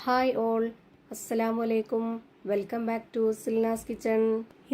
Hi all, അസ്സലാമു അലൈക്കും. Welcome back to Silnas kitchen.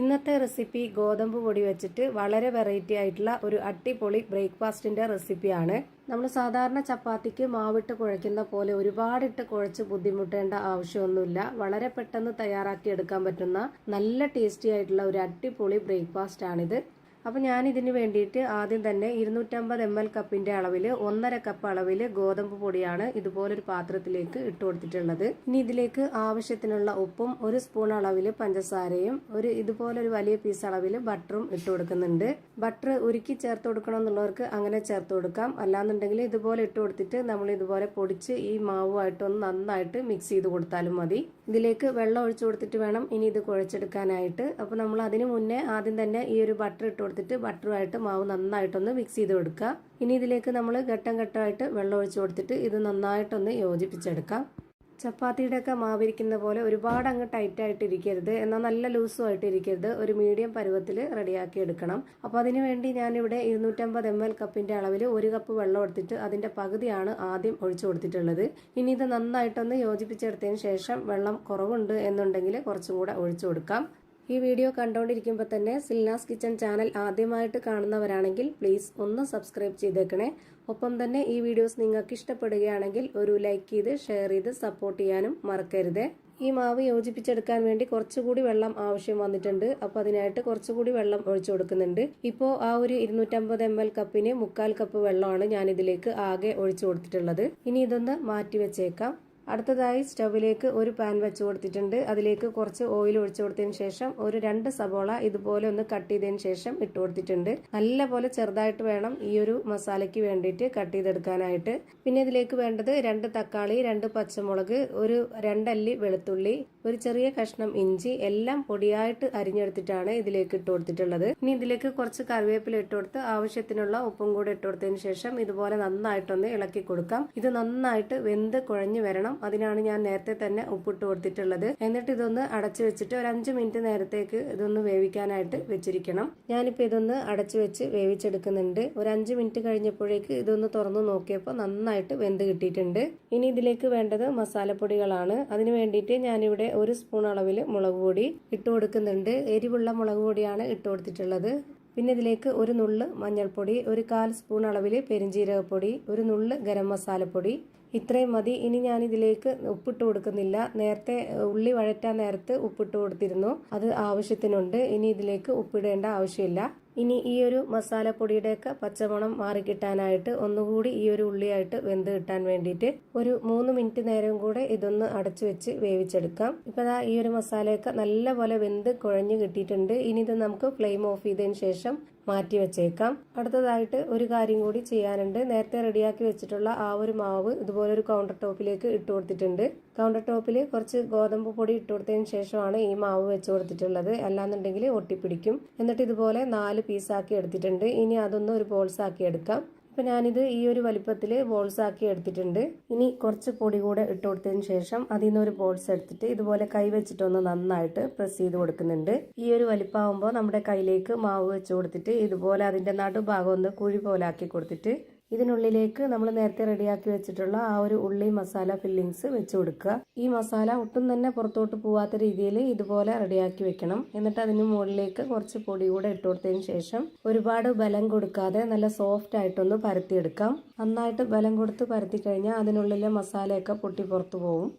ഇന്നത്തെ റെസിപ്പി ഗോതമ്പ് പൊടി വെച്ചിട്ട് വളരെ വെറൈറ്റി ആയിട്ടുള്ള ഒരു അടിപൊളി ബ്രേക്ക്ഫാസ്റ്റിന്റെ റെസിപ്പിയാണ്. നമ്മൾ സാധാരണ ചപ്പാത്തിക്ക് മാവിട്ട് കുഴയ്ക്കുന്ന പോലെ ഒരുപാടിട്ട് കുഴച്ച് ബുദ്ധിമുട്ടേണ്ട ആവശ്യമൊന്നുമില്ല. വളരെ പെട്ടെന്ന് തയ്യാറാക്കി എടുക്കാൻ പറ്റുന്ന നല്ല ടേസ്റ്റി ആയിട്ടുള്ള ഒരു അടിപൊളി ബ്രേക്ക്ഫാസ്റ്റ് ആണിത്. അപ്പോൾ ഞാൻ ഇതിന് വേണ്ടിയിട്ട് ആദ്യം തന്നെ 250 ml കപ്പിന്റെ അളവിൽ 1.5 കപ്പ് അളവിൽ ഗോതമ്പ് പൊടിയാണ് ഇതുപോലൊരു പാത്രത്തിലേക്ക് ഇട്ട് കൊടുത്തിട്ടുള്ളത്. ഇനി ഇതിലേക്ക് ആവശ്യത്തിനുള്ള ഉപ്പും 1 സ്പൂൺ അളവിൽ പഞ്ചസാരയും ഇതുപോലൊരു വലിയ പീസ് അളവിൽ ബട്ടറും ഇട്ട് കൊടുക്കുന്നുണ്ട്. ബട്ടർ ഉരുക്കി ചേർത്ത് കൊടുക്കണം എന്നുള്ളവർക്ക് അങ്ങനെ ചേർത്ത് കൊടുക്കാം. അല്ലാന്നുണ്ടെങ്കിൽ ഇതുപോലെ ഇട്ട് കൊടുത്തിട്ട് നമ്മൾ ഇതുപോലെ പൊടിച്ച് ഈ മാവുമായിട്ടൊന്ന് നന്നായിട്ട് മിക്സ് ചെയ്ത് കൊടുത്താലും മതി. ഇതിലേക്ക് വെള്ളം ഒഴിച്ചു കൊടുത്തിട്ട് വേണം ഇനി ഇത് കുഴച്ചെടുക്കാനായിട്ട്. അപ്പോൾ നമ്മൾ അതിന് മുന്നേ ആദ്യം തന്നെ ഈ ഒരു ബട്ടർ ഇട്ട് കൊടുത്തിട്ട് ബട്ടറുമായിട്ട് മാവ് നന്നായിട്ടൊന്ന് മിക്സ് ചെയ്ത് കൊടുക്കുക. ഇനി ഇതിലേക്ക് നമ്മൾ ഘട്ടം ഘട്ടമായിട്ട് വെള്ളം ഒഴിച്ചു കൊടുത്തിട്ട് ഇത് നന്നായിട്ടൊന്ന് യോജിപ്പിച്ചെടുക്കാം. ചപ്പാത്തിയുടെ ഒക്കെ മാവിരിക്കുന്ന പോലെ ഒരുപാട് അങ്ങ് ടൈറ്റ് ആയിട്ട് ഇരിക്കരുത്, എന്നാൽ നല്ല ലൂസും ആയിട്ട് ഇരിക്കരുത്. ഒരു മീഡിയം പരുവത്തിൽ റെഡിയാക്കി എടുക്കണം. അപ്പോൾ അതിനു വേണ്ടി ഞാനിവിടെ 250 ml കപ്പിന്റെ അളവിൽ 1 കപ്പ് വെള്ളം എടുത്തിട്ട് അതിന്റെ പകുതിയാണ് ആദ്യം ഒഴിച്ചു കൊടുത്തിട്ടുള്ളത്. ഇനി ഇത് നന്നായിട്ടൊന്ന് യോജിപ്പിച്ചെടുത്തതിന് ശേഷം വെള്ളം കുറവുണ്ട് എന്നുണ്ടെങ്കിൽ കുറച്ചും കൂടെ ഒഴിച്ചു കൊടുക്കാം. ഈ വീഡിയോ കണ്ടുകൊണ്ടിരിക്കുമ്പോൾ തന്നെ സിൽനാസ് കിച്ചൺ ചാനൽ ആദ്യമായിട്ട് കാണുന്നവരാണെങ്കിൽ പ്ലീസ് ഒന്ന് സബ്സ്ക്രൈബ് ചെയ്തേക്കണേ. ഒപ്പം തന്നെ ഈ വീഡിയോസ് നിങ്ങൾക്ക് ഇഷ്ടപ്പെടുകയാണെങ്കിൽ ഒരു ലൈക്ക് ചെയ്ത് ഷെയർ ചെയ്ത് സപ്പോർട്ട് ചെയ്യാനും മറക്കരുത്. ഈ മാവ് യോജിപ്പിച്ചെടുക്കാൻ വേണ്ടി കുറച്ചുകൂടി വെള്ളം ആവശ്യം വന്നിട്ടുണ്ട്. അപ്പോൾ അതിനായിട്ട് കുറച്ചുകൂടി വെള്ളം ഒഴിച്ചു കൊടുക്കുന്നുണ്ട്. ഇപ്പോൾ ആ ഒരു 250 ml കപ്പിന് 1/4 കപ്പ് വെള്ളമാണ് ഞാൻ ഇതിലേക്ക് ആകെ ഒഴിച്ചു കൊടുത്തിട്ടുള്ളത്. ഇനി ഇതൊന്ന് മാറ്റി വെച്ചേക്കാം. അടുത്തതായി സ്റ്റവിലേക്ക് ഒരു പാൻ വെച്ച് കൊടുത്തിട്ടുണ്ട്. അതിലേക്ക് കുറച്ച് ഓയിൽ ഒഴിച്ചു കൊടുത്തതിന് ശേഷം ഒരു 2 സബോള ഇതുപോലെ ഒന്ന് കട്ട് ചെയ്തതിന് ശേഷം ഇട്ട് കൊടുത്തിട്ടുണ്ട്. നല്ലപോലെ ചെറുതായിട്ട് വേണം ഈ ഒരു മസാലയ്ക്ക് വേണ്ടിയിട്ട് കട്ട് ചെയ്തെടുക്കാനായിട്ട്. പിന്നെ ഇതിലേക്ക് വേണ്ടത് 2 തക്കാളി, 2 പച്ചമുളക്, ഒരു 2 അല്ലി വെളുത്തുള്ളി, ഒരു ചെറിയ കഷ്ണം ഇഞ്ചി എല്ലാം പൊടിയായിട്ട് അരിഞ്ഞെടുത്തിട്ടാണ് ഇതിലേക്ക് ഇട്ട് കൊടുത്തിട്ടുള്ളത്. ഇനി ഇതിലേക്ക് കുറച്ച് കറിവേപ്പില ഇട്ട് കൊടുത്ത് ആവശ്യത്തിനുള്ള ഉപ്പും കൂടെ ഇട്ട് കൊടുത്തതിന് ശേഷം ഇതുപോലെ നന്നായിട്ടൊന്ന് ഇളക്കി കൊടുക്കാം. ഇത് നന്നായിട്ട് വെന്ത് കുഴഞ്ഞു വരണം. അതിനാണ് ഞാൻ നേരത്തെ തന്നെ ഉപ്പിട്ട് കൊടുത്തിട്ടുള്ളത്. എന്നിട്ട് ഇതൊന്ന് അടച്ചു വെച്ചിട്ട് ഒരു 5 മിനിറ്റ് നേരത്തേക്ക് ഇതൊന്ന് വേവിക്കാനായിട്ട് വെച്ചിരിക്കണം. ഞാനിപ്പോൾ ഇതൊന്ന് അടച്ചു വെച്ച് വേവിച്ചെടുക്കുന്നുണ്ട്. ഒരു 5 മിനിറ്റ് കഴിഞ്ഞപ്പോഴേക്ക് ഇതൊന്ന് തുറന്നു നോക്കിയപ്പോൾ നന്നായിട്ട് വെന്ത് കിട്ടിയിട്ടുണ്ട്. ഇനി ഇതിലേക്ക് വേണ്ടത് മസാലപ്പൊടികളാണ്. അതിന് വേണ്ടിയിട്ട് ഞാനിവിടെ 1 സ്പൂൺ അളവിൽ മുളക് പൊടി ഇട്ട് കൊടുക്കുന്നുണ്ട്. എരിവുള്ള മുളക് പൊടിയാണ് ഇട്ട് കൊടുത്തിട്ടുള്ളത്. പിന്നെ ഇതിലേക്ക് ഒരു നുള്ള് മഞ്ഞൾപ്പൊടി, ഒരു 1/4 സ്പൂൺ അളവിൽ പെരിഞ്ജീരകപ്പൊടി, ഒരു നുള്ള് ഗരം മസാലപ്പൊടി, ഇത്രയും മതി. ഇനി ഞാൻ ഇതിലേക്ക് ഉപ്പിട്ട് കൊടുക്കുന്നില്ല. നേരത്തെ ഉള്ളി വഴറ്റാൻ നേരത്ത് ഉപ്പിട്ട് കൊടുത്തിരുന്നു, അത് ആവശ്യത്തിനുണ്ട്. ഇനി ഇതിലേക്ക് ഉപ്പിടേണ്ട ആവശ്യമില്ല. ഇനി ഈ ഒരു മസാലപ്പൊടിയുടെയൊക്കെ പച്ചമണം മാറിക്കിട്ടാനായിട്ട് ഒന്നുകൂടി ഈ ഒരു ഉള്ളിയായിട്ട് വെന്ത് കിട്ടാൻ വേണ്ടിയിട്ട് ഒരു 3 മിനിറ്റ് നേരം കൂടെ ഇതൊന്ന് അടച്ചു വെച്ച് വേവിച്ചെടുക്കാം. ഇപ്പം ഈ ഒരു മസാലയൊക്കെ നല്ലപോലെ വെന്ത് കുഴഞ്ഞു കിട്ടിയിട്ടുണ്ട്. ഇനി ഇത് നമുക്ക് ഫ്ലെയിം ഓഫ് ചെയ്തതിന് ശേഷം മാറ്റി വെച്ചേക്കാം. അടുത്തതായിട്ട് ഒരു കാര്യം കൂടി ചെയ്യാനുണ്ട്. നേരത്തെ റെഡിയാക്കി വെച്ചിട്ടുള്ള ആ ഒരു മാവ് ഇതുപോലെ ഒരു കൗണ്ടർ ടോപ്പിലേക്ക് ഇട്ട് കൊടുത്തിട്ടുണ്ട്. കൗണ്ടർ ടോപ്പിൽ കുറച്ച് ഗോതമ്പ് പൊടി ഇട്ട് കൊടുത്തതിന് ശേഷമാണ് ഈ മാവ് വെച്ച് കൊടുത്തിട്ടുള്ളത്. അല്ലാന്നുണ്ടെങ്കിൽ ഒട്ടിപ്പിടിക്കും. എന്നിട്ട് ഇതുപോലെ 4 പീസാക്കി എടുത്തിട്ടുണ്ട്. ഇനി അതൊന്ന് ഒരു ബോൾസ് ആക്കി എടുക്കാം. ഇപ്പം ഞാനിത് ഈ ഒരു വലിപ്പത്തിൽ ബോൾസ് ആക്കി എടുത്തിട്ടുണ്ട്. ഇനി കുറച്ച് പൊടി കൂടെ ഇട്ട് കൊടുത്തതിന് ശേഷം അതിൽ നിന്ന് ഒരു ബോൾസ് എടുത്തിട്ട് ഇതുപോലെ കൈ വെച്ചിട്ടൊന്ന് നന്നായിട്ട് പ്രസ് ചെയ്ത് കൊടുക്കുന്നുണ്ട്. ഈ ഒരു വലിപ്പമാകുമ്പോൾ നമ്മുടെ കയ്യിലേക്ക് മാവ് വെച്ച് കൊടുത്തിട്ട് ഇതുപോലെ അതിൻ്റെ നടുഭാഗം ഒന്ന് കുഴി പോലെ ആക്കി കൊടുത്തിട്ട് ഇതിനുള്ളിലേക്ക് നമ്മൾ നേരത്തെ റെഡിയാക്കി വെച്ചിട്ടുള്ള ആ ഒരു ഉള്ളി മസാല ഫില്ലിങ്സ് വെച്ച് കൊടുക്കുക. ഈ മസാല ഒട്ടും തന്നെ പുറത്തോട്ട് പോവാത്ത രീതിയിൽ ഇതുപോലെ റെഡിയാക്കി വെക്കണം. എന്നിട്ട് അതിന് മുകളിലേക്ക് കുറച്ച് പൊടി കൂടെ ഇട്ട് കൊടുത്തതിന് ശേഷം ഒരുപാട് ബലം കൊടുക്കാതെ നല്ല സോഫ്റ്റ് ആയിട്ടൊന്ന് പരത്തിയെടുക്കാം. നന്നായിട്ട് ബലം കൊടുത്ത് പരത്തി കഴിഞ്ഞാൽ അതിനുള്ളിലെ മസാലയൊക്കെ പൊട്ടി പുറത്തു പോകും.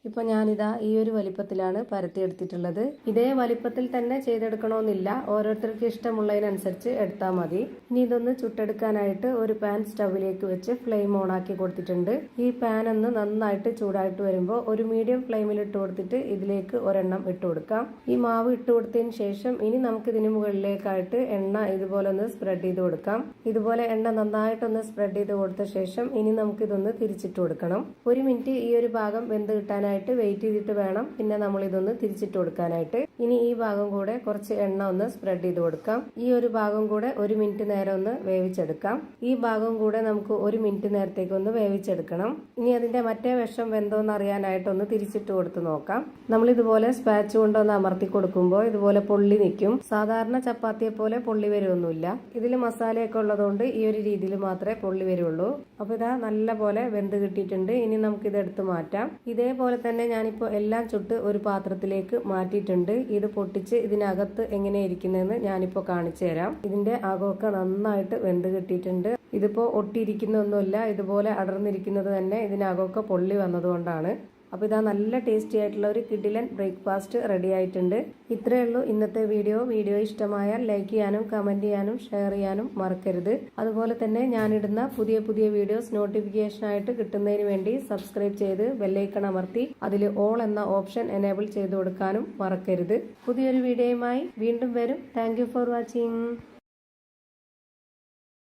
ഇപ്പോൾ ഞാനിതാ ഈ ഒരു വലിപ്പത്തിലാണ് പരത്തിയെടുത്തിട്ടുള്ളത്. ഇതേ വലിപ്പത്തിൽ തന്നെ ചെയ്തെടുക്കണമെന്നില്ല, ഓരോരുത്തർക്ക് ഇഷ്ടമുള്ളതിനനുസരിച്ച് എടുത്താൽ മതി. ഇനി ഇതൊന്ന് ചുട്ടെടുക്കാനായിട്ട് ഒരു പാൻ സ്റ്റവിലേക്ക് വെച്ച് ഫ്ലെയിം ഓൺ ആക്കി കൊടുത്തിട്ടുണ്ട്. ഈ പാൻ ഒന്ന് നന്നായിട്ട് ചൂടായിട്ട് വരുമ്പോൾ ഒരു മീഡിയം ഫ്ലെയിമിൽ ഇട്ട് കൊടുത്തിട്ട് ഇതിലേക്ക് ഒരെണ്ണം ഇട്ട് കൊടുക്കാം. ഈ മാവ് ഇട്ട് കൊടുത്തതിന് ശേഷം ഇനി നമുക്ക് ഇതിന് മുകളിലേക്കായിട്ട് എണ്ണ ഇതുപോലെ ഒന്ന് സ്പ്രെഡ് ചെയ്ത് കൊടുക്കാം. ഇതുപോലെ എണ്ണ നന്നായിട്ടൊന്ന് സ്പ്രെഡ് ചെയ്ത് കൊടുത്ത ശേഷം ഇനി നമുക്ക് ഇതൊന്ന് തിരിച്ചിട്ട് കൊടുക്കണം. 1 മിനിറ്റ് ഈ ഒരു ഭാഗം വെന്ത് കിട്ടാനായിട്ട് വെയിറ്റ് ചെയ്തിട്ട് വേണം പിന്നെ നമ്മൾ ഇതൊന്ന് തിരിച്ചിട്ട് കൊടുക്കാനായിട്ട്. ഇനി ഈ ഭാഗം കൂടെ കുറച്ച് എണ്ണ ഒന്ന് സ്പ്രെഡ് ചെയ്ത് കൊടുക്കാം. ഈ ഒരു ഭാഗം കൂടെ 1 മിനിറ്റ് നേരം ഒന്ന് വേവിച്ചെടുക്കാം. ഈ ഭാഗം കൂടെ നമുക്ക് 1 മിനിറ്റ് നേരത്തേക്ക് ഒന്ന് വേവിച്ചെടുക്കണം. ഇനി അതിന്റെ മറ്റേ വശം വെന്തോന്ന് അറിയാനായിട്ടൊന്ന് തിരിച്ചിട്ട് കൊടുത്ത് നോക്കാം. നമ്മൾ ഇതുപോലെ സ്പാച്ച് കൊണ്ടൊന്ന് അമർത്തി കൊടുക്കുമ്പോൾ ഇതുപോലെ പൊള്ളി നിൽക്കും. സാധാരണ ചപ്പാത്തിയെ പോലെ പൊള്ളി വരുമൊന്നുമില്ല. ഇതിൽ മസാലയൊക്കെ ഉള്ളതുകൊണ്ട് ഈ ഒരു രീതിയിൽ മാത്രമേ പൊള്ളി വരുള്ളൂ. അപ്പോൾ ഇതാ നല്ല പോലെ വെന്ത് കിട്ടിയിട്ടുണ്ട്. ഇനി നമുക്ക് ഇതെടുത്ത് മാറ്റാം. ഇതേപോലെ തന്നെ ഞാനിപ്പോൾ എല്ലാം ചുട്ട് ഒരു പാത്രത്തിലേക്ക് മാറ്റിയിട്ടുണ്ട്. ഇത് പൊട്ടിച്ച് ഇതിനകത്ത് എങ്ങനെ ഇരിക്കുന്നതെന്ന് ഞാനിപ്പോൾ കാണിച്ചു തരാം. ഇതിന്റെ അകമൊക്കെ നന്നായിട്ട് വെന്ത് കിട്ടിയിട്ടുണ്ട്. ഇതിപ്പോൾ ഒട്ടിയിരിക്കുന്നൊന്നുമില്ല, ഇതുപോലെ അടർന്നിരിക്കുന്നത് തന്നെ ഇതിനകമൊക്കെ പൊള്ളി വന്നതുകൊണ്ടാണ്. അപ്പോൾ ഇതാ നല്ല ടേസ്റ്റി ആയിട്ടുള്ള ഒരു കിടിലൻ ബ്രേക്ക്ഫാസ്റ്റ് റെഡി ആയിട്ടുണ്ട്. ഇത്രയേ ഉള്ളൂ ഇന്നത്തെ വീഡിയോ ഇഷ്ടമായാൽ ലൈക്ക് ചെയ്യാനും കമന്റ് ചെയ്യാനും ഷെയർ ചെയ്യാനും മറക്കരുത്. അതുപോലെ തന്നെ ഞാനിടുന്ന പുതിയ വീഡിയോസ് നോട്ടിഫിക്കേഷൻ ആയിട്ട് കിട്ടുന്നതിന് വേണ്ടി സബ്സ്ക്രൈബ് ചെയ്ത് ബെല്ലൈക്കൺ അമർത്തി അതിൽ ഓൾ എന്ന ഓപ്ഷൻ എനേബിൾ ചെയ്ത് കൊടുക്കാനും മറക്കരുത്. പുതിയൊരു വീഡിയോയുമായി വീണ്ടും വരും. Thank you for watching.